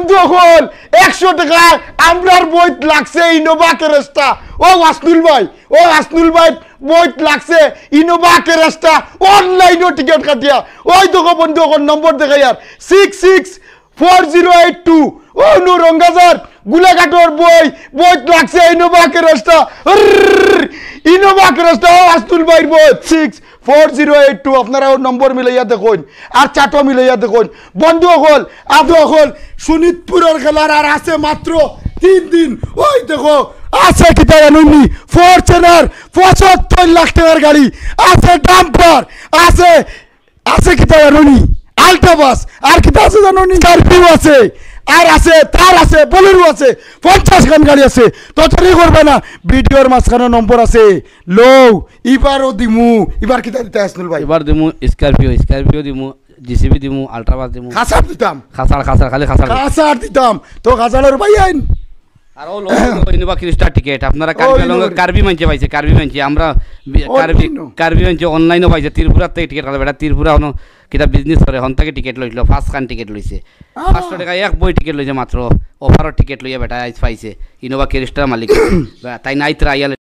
বন্ধু হল 100 টাকা আমরার বইত লাগছে ইনোভা ক্রেস্টা ও আসনুল ভাই বইত লাগছে ইনোভা ক্রেস্টা অনলাইনও টিকিট কাটিয়া ওই দেখো বন্ধু হল নম্বর দেখা ইয়ার 664082 ও নুরঙ্গাজার গুলাঘাটর বইত লাগছে ইনোভা ক্রেস্টা ও আসনুল ভাইয়ের বই 6408 আপনারা ওর নম্বর মিলাইয়া দেখুন আর চাটো মিলাইয়া দেখুন বন্ধু হল শোনিতপুরের খেলার আর আছে মাত্র 3 দিন ওই দেখো আছে কিতা জানুনি ফরচুনার 75 লাখ টাকার গাড়ি আছে ডাম্পার আছে কিতা জানুনি আল্ট্রাবাস আর কিতা আছে জানুনি স্করপিও আছে আর আছে তার আছে বলেরও আছে 50 খান গাড়ি আছে ততই করবে না ভিডিওর মাঝখানে নম্বর আছে লও এবারও দিমু এবার কিতা দিতে আসনুল ভাই এবার দিমু স্করপিও দিমু জিসিবি দিমু আল্ট্রাবাস দিমু খাসার দিতাম খাসার খালি খাসার দিতাম তো খাসালের ভাই আইন আর ও ইনোভা ক্রিস্টা টিকেট আপনারা কার্বি মানছে পাইছে কার্বি মানছে আমরা কার্বি মানছে অনলাইনও পাইছে ত্রিপুরার থেকে টিকেট কাটে বেটা ত্রিপুরা কিতা বিজনেস করে হন থেকে টিকেট লইছিল 5 খান টিকেট লইছে 500 টাকা এক বই টিকেট লইছে মাত্র অফারর টিকেট লইয়া বেটা আইজ পাইছে ইনোভা ক্রিস্টার মালিক তাই নাইতরা আইয়াল